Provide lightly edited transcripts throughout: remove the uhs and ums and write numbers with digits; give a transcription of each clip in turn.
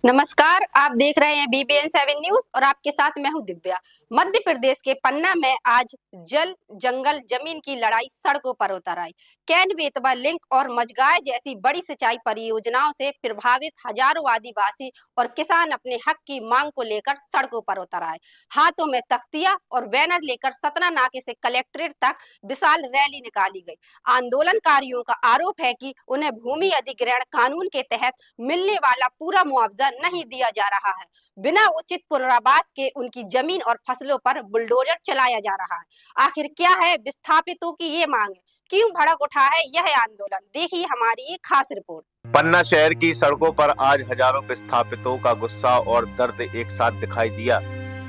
नमस्कार, आप देख रहे हैं BBN7 न्यूज और आपके साथ मैं हूं दिव्या। मध्य प्रदेश के पन्ना में आज जल जंगल जमीन की लड़ाई सड़कों पर उतर आई। कैन बेतवा लिंक और मझगांव जैसी बड़ी सिंचाई परियोजनाओं से प्रभावित हजारों आदिवासी और किसान अपने हक की मांग को लेकर सड़कों पर उतर आए। हाथों में तख्तियां और बैनर लेकर सतना नाके से कलेक्ट्रेट तक विशाल रैली निकाली गई। आंदोलनकारियों का आरोप है कि उन्हें भूमि अधिग्रहण कानून के तहत मिलने वाला पूरा मुआवजा नहीं दिया जा रहा है। बिना उचित पुनर्वास के उनकी जमीन और फसलों पर बुलडोजर चलाया जा रहा है। आखिर क्या है विस्थापितों की ये मांग है, क्यों भड़क उठा है यह आंदोलन, देखिए हमारी एक खास रिपोर्ट। पन्ना शहर की सड़कों पर आज हजारों विस्थापितों का गुस्सा और दर्द एक साथ दिखाई दिया।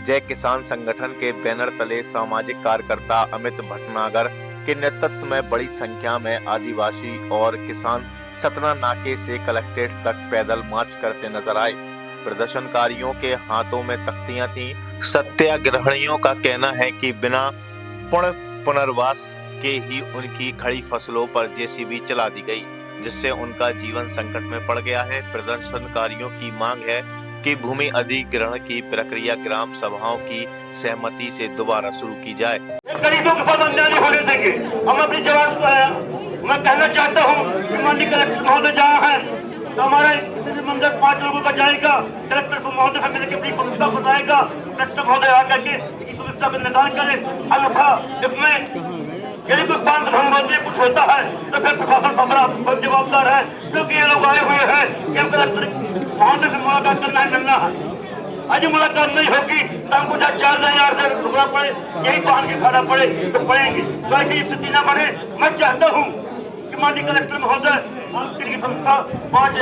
जय किसान संगठन के बैनर तले सामाजिक कार्यकर्ता अमित भटनागर के नेतृत्व में बड़ी संख्या में आदिवासी और किसान सतना नाके से कलेक्ट्रेट तक पैदल मार्च करते नजर आए। प्रदर्शनकारियों के हाथों में तख्तियां थीं। सत्याग्रहियों का कहना है कि बिना पुनर्वास के ही उनकी खड़ी फसलों पर जेसीबी चला दी गई, जिससे उनका जीवन संकट में पड़ गया है। प्रदर्शनकारियों की मांग है कि भूमि अधिग्रहण की प्रक्रिया ग्राम सभाओं की सहमति से दोबारा शुरू की जाए। गरीबों के साथ अन्याय नहीं होने देंगे। हम अपनी जवाब मैं कहना चाहता हूँ कि माननीय कलेक्टर महोदय जहाँ है तो हमारे मंदिर 5 लोगों का जाएगा, कलेक्टर महोदय से मिलकर अपनी समस्या बताएगा, कलेक्टर महोदय आकर के इस समस्या का निदान करे। अन्यथा इसमें यदि कोई शांत भंग में कुछ होता है तो फिर प्रशासन पकड़ा जवाबदार है, क्योंकि ये लोग आए हुए हैं कि हम कलेक्टर महोदय से मुलाकात करना है, मिलना है। आज मुलाकात नहीं होगी तो हमको 4,000 से रुकना पड़े, यही बाहर के खाना पड़े तो पड़ेंगे। तो ऐसी स्थिति न बने। मैं चाहता हूँ कि माननीय कलेक्टर महोदय की संस्था 5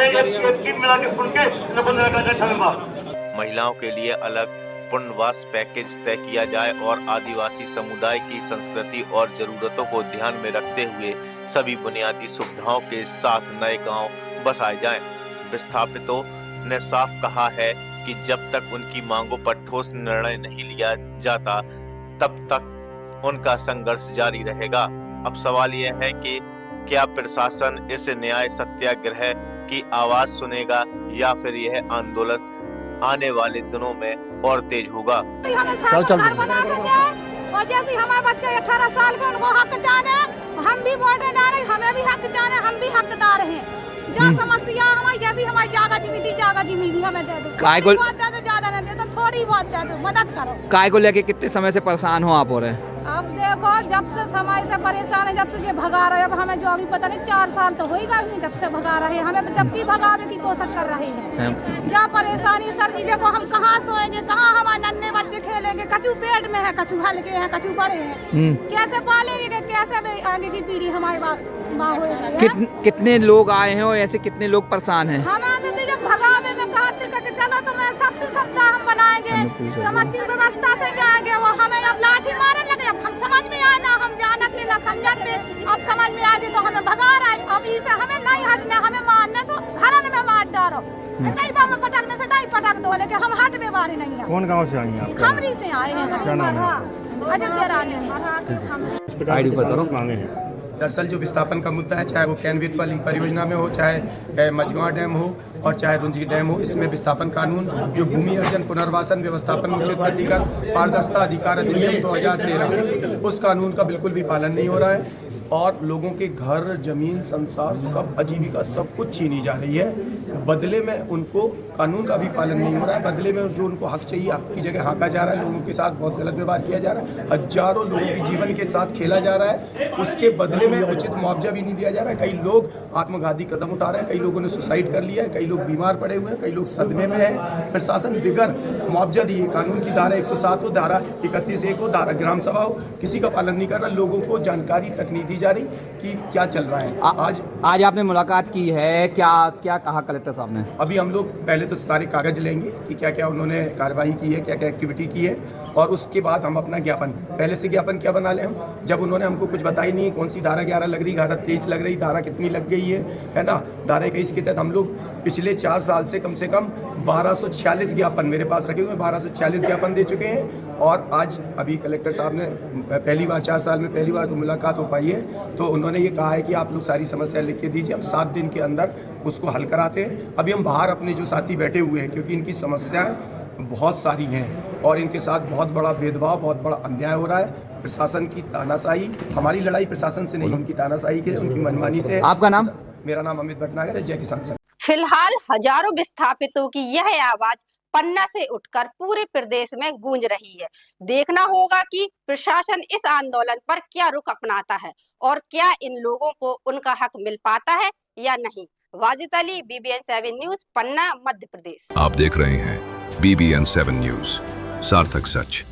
टीम मिला के सुन के धन्यवाद। महिलाओं के लिए अलग पुनर्वास पैकेज तय किया जाए और आदिवासी समुदाय की संस्कृति और जरूरतों को ध्यान में रखते हुए सभी बुनियादी सुविधाओं के साथ नए गांव बसाए जाएं। विस्थापितों ने साफ कहा है कि जब तक उनकी मांगों पर ठोस निर्णय नहीं लिया जाता तब तक उनका संघर्ष जारी रहेगा। अब सवाल यह है कि क्या प्रशासन इस न्याय सत्याग्रह की आवाज सुनेगा या फिर यह आंदोलन आने वाले दिनों में और तेज होगा। और जैसे हमारे बच्चे 18 साल के उनको हक जाने, हम भी वोट डाले, हमें भी हक जाने, हम भी हकदार हैं। जहाँ समस्या हमारी जैसी हमारी जागा जमीन हमें दे दो। काय को ज्यादा नहीं दे तो थोड़ी बहुत दे दो, मदद करो। काय को लेके कितने समय से परेशान हो आप? हो रहे अब देखो जब से समय से परेशान है, जब से ये भगा रहे हैं, अब हमें जो अभी पता नहीं 4 साल तो होगा नहीं जब से भगा रहे हैं, हमें जब की भगावे की कोशिश कर रहे हैं। क्या परेशानी सर जी, देखो हम कहाँ सोएंगे, कहाँ हमारे नन्हे बच्चे खेलेंगे, कछु पेट में है, कछु हल्के हैं, कछु बड़े हैं, कैसे पालेंगे, कैसे आगे की पीढ़ी हमारे कितने लोग आए हैं और ऐसे कितने लोग परेशान हैं? हम आते थे जब भगावे में कहते थे कि चलो तुम्हें सबसे सुविधा हम बनाएंगे, तुम अच्छी व्यवस्था से जाएंगे, वो हमें अब लाठी मारने लगे। अब हम समझ में आए ना, हम जानत नहीं ना समझते, अब समझ में आ गई तो हमें भगा रहा है। अब इसे हमें नहीं हटने, हमें मारने से घर में मार डालो, नहीं बम पटकने से नहीं पटक दो, लेकिन हम हट में बारी नहीं है। कौन गाँव से आई हैं? खमरी से आए हैं। क्या नाम है? अजय रानी। आईडी बताओ। मांगे हैं दरअसल जो विस्थापन का मुद्दा है, चाहे वो कैन बेतवा लिंक परियोजना में हो, चाहे मझगांव डैम हो और चाहे रुंजी डैम हो, इसमें विस्थापन कानून जो भूमि अर्जन पुनर्वासन व्यवस्थापन उचित प्रतिकर पारदर्शिता अधिकार अधिनियम 2013 उस कानून का बिल्कुल भी पालन नहीं हो रहा है और लोगों के घर, जमीन, संसार, सब आजीविका सब कुछ छीनी जा रही है। बदले में उनको कानून का भी पालन नहीं हो रहा है। बदले में जो उनको हक चाहिए, हक की जगह हाँका जा रहा है, लोगों के साथ बहुत गलत व्यवहार किया जा रहा है, हजारों लोगों के जीवन के साथ खेला जा रहा है। उसके बदले में उचित मुआवजा भी नहीं दिया जा रहा है। कई लोग आत्मघाती कदम उठा रहे हैं, कई लोगों ने सुसाइड कर लिया है, कई लोग बीमार पड़े हुए हैं, कई लोग सदमे में हैं। प्रशासन बिगर मुआवजा दिए, कानून की धारा 107 हो, धारा 31(1) हो, धारा ग्राम सभा हो, किसी का पालन नहीं कर रहा। लोगों को जानकारी तक नहीं दी जा रही कि क्या चल रहा है। आज आपने मुलाकात की है, क्या कहा कलेक्टर साहब ने? अभी हम लोग पहले तो सारे कागज लेंगे कि क्या क्या उन्होंने कार्रवाई की है, क्या क्या एक्टिविटी की है, और उसके बाद हम अपना ज्ञापन, पहले से ज्ञापन क्या बना लें हम, जब उन्होंने हमको कुछ बताई नहीं है, कौन सी धारा 11 लग रही, धारा 23 लग रही, धारा कितनी लग गई है ना, धारा 21 के तहत हम लोग पिछले 4 साल से कम 1246 ज्ञापन मेरे पास रखे हुए हैं, 1246 ज्ञापन दे चुके हैं। और आज अभी कलेक्टर साहब ने पहली बार 4 साल में पहली बार तो मुलाकात हो पाई है, तो उन्होंने ये कहा है कि आप लोग सारी समस्या लिख के दीजिए, हम 7 दिन के अंदर उसको हल कराते हैं। अभी हम बाहर अपने जो साथी बैठे हुए हैं, क्योंकि इनकी समस्याएं बहुत सारी हैं और इनके साथ बहुत बड़ा भेदभाव, बहुत बड़ा अन्याय हो रहा है। प्रशासन की तानाशाही, हमारी लड़ाई प्रशासन से नहीं, उनकी तानाशाही के, उनकी मनमानी से। आपका नाम? मेरा नाम अमित भटनागर है, जय किसान संघ। फिलहाल हजारों विस्थापितों की यह आवाज पन्ना से उठकर पूरे प्रदेश में गूंज रही है। देखना होगा कि प्रशासन इस आंदोलन पर क्या रुख अपनाता है और क्या इन लोगों को उनका हक मिल पाता है या नहीं। वाजिद अली, BBN 7 न्यूज, पन्ना, मध्य प्रदेश। आप देख रहे हैं BBN 7 न्यूज, सार्थक सच।